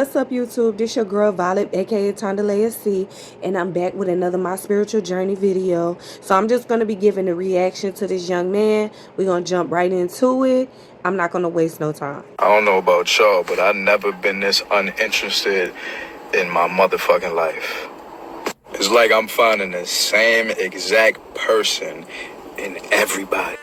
What's up, YouTube? This your girl Violet, aka Tondalea C, and I'm back with another My Spiritual Journey video. So I'm just going to be giving a reaction to this young man. We're going to jump right into it. I'm not going to waste no time. I don't know about y'all, but I've never been this uninterested in my motherfucking life. It's like I'm finding the same exact person in everybody.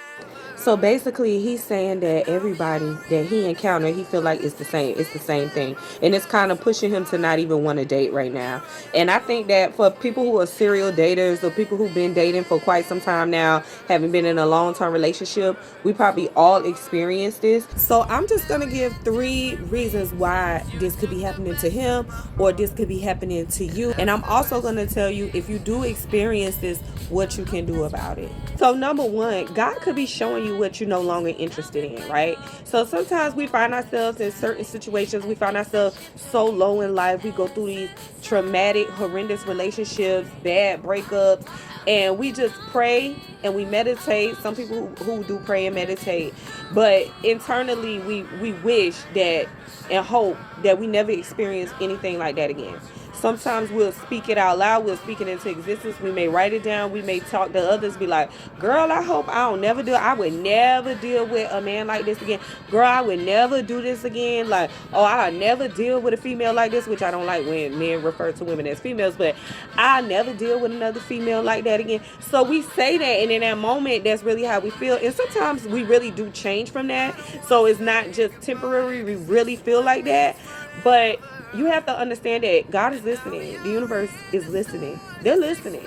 So basically, he's saying that everybody that he encountered, he feel like it's the same thing. And it's kind of pushing him to not even want to date right now. And I think that for people who are serial daters or people who've been dating for quite some time now, haven't been in a long-term relationship, we probably all experienced this. So I'm just going to give 3 reasons why this could be happening to him or this could be happening to you. And I'm also going to tell you, if you do experience this, what you can do about it. So number 1, God could be showing you what you're no longer interested in, right? So sometimes we find ourselves in certain situations, we find ourselves so low in life, we go through these traumatic, horrendous relationships, bad breakups, and we just pray and we meditate. Some people who do pray and meditate, but internally we wish that and hope that we never experience anything like that again. Sometimes we'll speak it out loud. We'll speak it into existence. We may write it down. We may talk to others. Be like, girl, I hope I would never deal with a man like this again. Girl, I would never do this again. Like, oh, I'll never deal with a female like this, which I don't like when men refer to women as females, but I'll never deal with another female like that again. So we say that, and in that moment, that's really how we feel. And sometimes we really do change from that. So it's not just temporary. We really feel like that. But you have to understand that God is listening. The universe is listening. They're listening.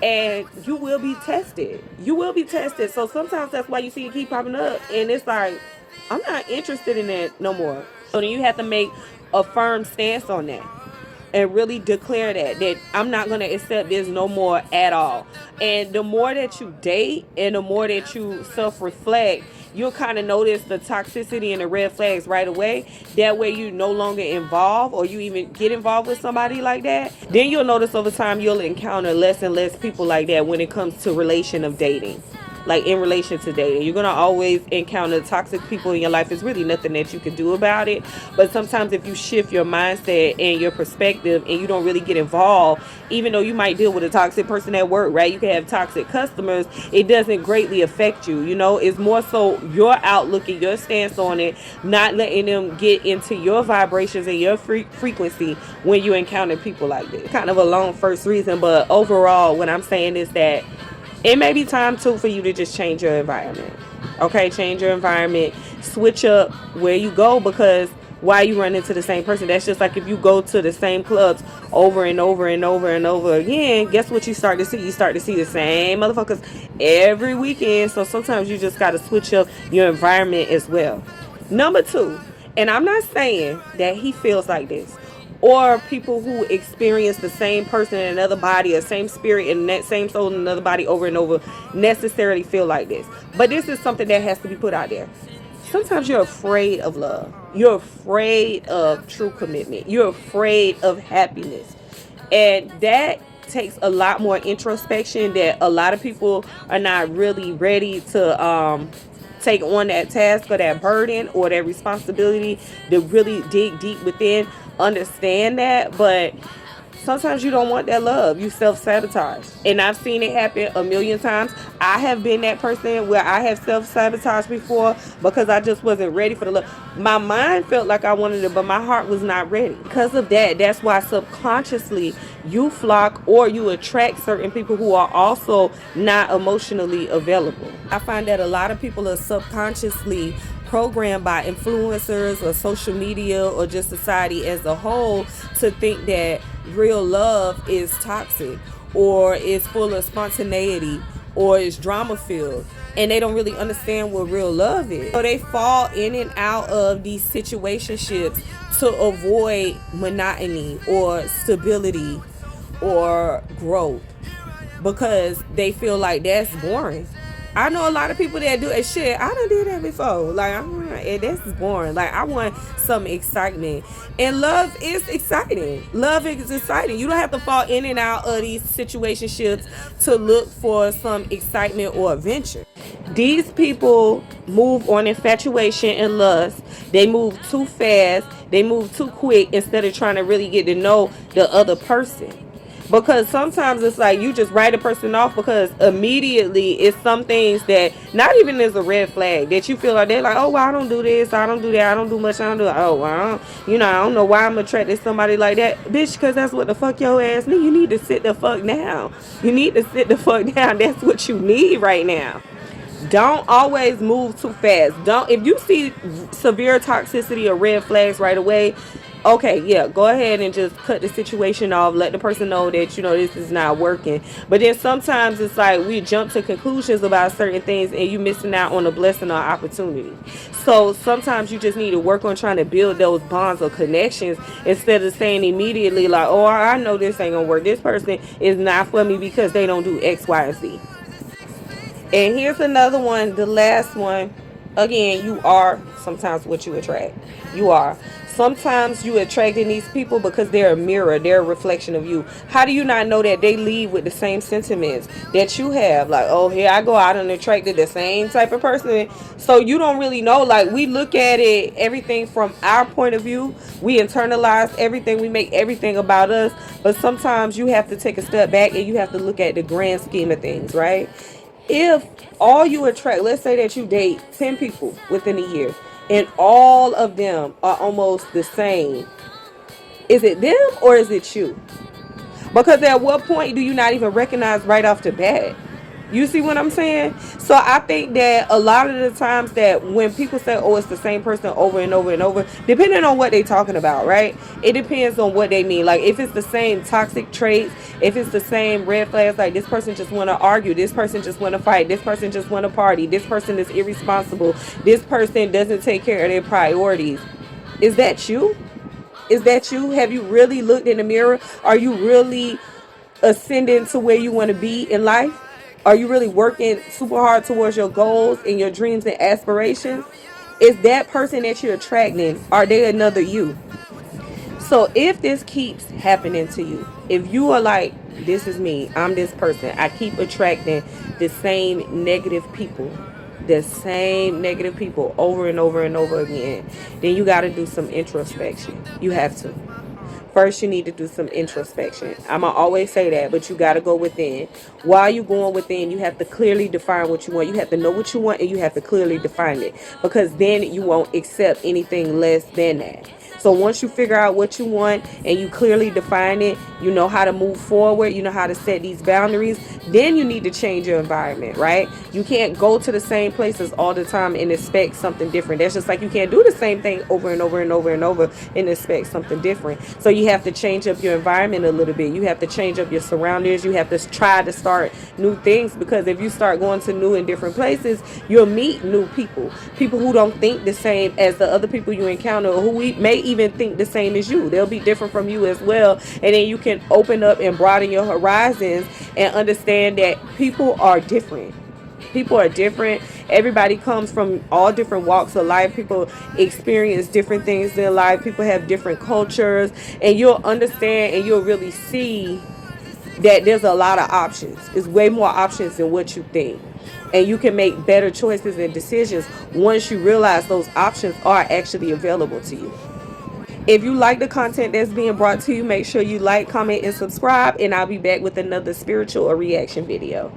And you will be tested. You will be tested. So sometimes that's why you see it keep popping up. And it's like, I'm not interested in that no more. So then you have to make a firm stance on that. And really declare that I'm not going to accept this no more at all. And the more that you date and the more that you self-reflect, you'll kind of notice the toxicity and the red flags right away. That way you no longer involve or you even get involved with somebody like that. Then you'll notice over time you'll encounter less and less people like that when it comes to relation of dating. Like in relation to dating, you're going to always encounter toxic people in your life. There's really nothing that you can do about it. But sometimes if you shift your mindset and your perspective and you don't really get involved, even though you might deal with a toxic person at work, right? You can have toxic customers. It doesn't greatly affect you. You know, it's more so your outlook and your stance on it, not letting them get into your vibrations and your frequency when you encounter people like this. Kind of a long first reason, but overall, what I'm saying is that it may be time too for you to just change your environment. Okay, change your environment, switch up where you go, because why you run into the same person? That's just like if you go to the same clubs over and over and over and over again, guess what you start to see? You start to see the same motherfuckers every weekend. So sometimes you just got to switch up your environment as well. Number 2, and I'm not saying that he feels like this, or people who experience the same person in another body, or same spirit in that same soul in another body over and over, necessarily feel like this. But this is something that has to be put out there. Sometimes you're afraid of love. You're afraid of true commitment. You're afraid of happiness. And that takes a lot more introspection that a lot of people are not really ready to take on that task or that burden or that responsibility to really dig deep within. Understand that, but sometimes you don't want that love. You self-sabotage, and I've seen it happen a million times. I have been that person where I have self-sabotaged before because I just wasn't ready for the love. My mind felt like I wanted it, but my heart was not ready. Because of that, that's why subconsciously you flock or you attract certain people who are also not emotionally available. I find that a lot of people are subconsciously programmed by influencers or social media or just society as a whole to think that real love is toxic or is full of spontaneity or is drama filled, and they don't really understand what real love is. So they fall in and out of these situationships to avoid monotony or stability or growth because they feel like that's boring. I know a lot of people that do it. Shit, I done did that before. Like, this is boring. Like, I want some excitement. And love is exciting. Love is exciting. You don't have to fall in and out of these situationships to look for some excitement or adventure. These people move on infatuation and lust. They move too fast. They move too quick instead of trying to really get to know the other person. Because sometimes it's like you just write a person off because immediately it's some things that not even is a red flag that you feel like they're like, oh, well, I don't do this, I don't do that, I don't do much, I don't do that. Oh, well, I don't know why I'm attracted to somebody like that, bitch, because that's what the fuck your ass need. You need to sit the fuck down. You need to sit the fuck down. That's what you need right now. Don't always move too fast. Don't, if you see severe toxicity or red flags right away, okay, yeah, go ahead and just cut the situation off. Let the person know that, this is not working. But then sometimes it's like we jump to conclusions about certain things and you missing out on a blessing or opportunity. So sometimes you just need to work on trying to build those bonds or connections instead of saying immediately like, oh, I know this ain't gonna work. This person is not for me because they don't do X, Y, and Z. And here's another one, the last one. Again, you are sometimes what you attract. You are. Sometimes you attracting these people because they're a mirror, they're a reflection of you. How do you not know that they lead with the same sentiments that you have? Like, oh, here I go out and attracted the same type of person. So you don't really know. Like, we look at it, everything from our point of view. We internalize everything. We make everything about us. But sometimes you have to take a step back and you have to look at the grand scheme of things, right? If all you attract, let's say that you date 10 people within a year and all of them are almost the same, is it them or is it you? Because at what point do you not even recognize right off the bat? You see what I'm saying? So I think that a lot of the times that when people say, oh, it's the same person over and over and over, depending on what they're talking about, right? It depends on what they mean. Like if it's the same toxic traits, if it's the same red flags, like this person just want to argue, this person just want to fight, this person just want to party, this person is irresponsible, this person doesn't take care of their priorities. Is that you? Is that you? Have you really looked in the mirror? Are you really ascending to where you want to be in life? Are you really working super hard towards your goals and your dreams and aspirations? Is that person that you're attracting, are they another you? So if this keeps happening to you, if you are like, this is me, I'm this person, I keep attracting the same negative people, over and over and over again, then you got to do some introspection. You have to. First, you need to do some introspection. I'm going to always say that, but you got to go within. While you're going within, you have to clearly define what you want. You have to know what you want and you have to clearly define it, because then you won't accept anything less than that. So once you figure out what you want and you clearly define it, you know how to move forward, you know how to set these boundaries, then you need to change your environment, right? You can't go to the same places all the time and expect something different. That's just like you can't do the same thing over and over and over and over and expect something different. So you have to change up your environment a little bit. You have to change up your surroundings. You have to try to start new things, because if you start going to new and different places, you'll meet new people who don't think the same as the other people you encounter, or who may even think the same as you. They'll be different from you as well, and then you can open up and broaden your horizons and understand that people are different. People are different. Everybody comes from all different walks of life. People experience different things in life. People have different cultures, and you'll understand and you'll really see that there's a lot of options. There's way more options than what you think. And you can make better choices and decisions once you realize those options are actually available to you. If you like the content that's being brought to you, make sure you like, comment, and subscribe. And I'll be back with another spiritual or reaction video.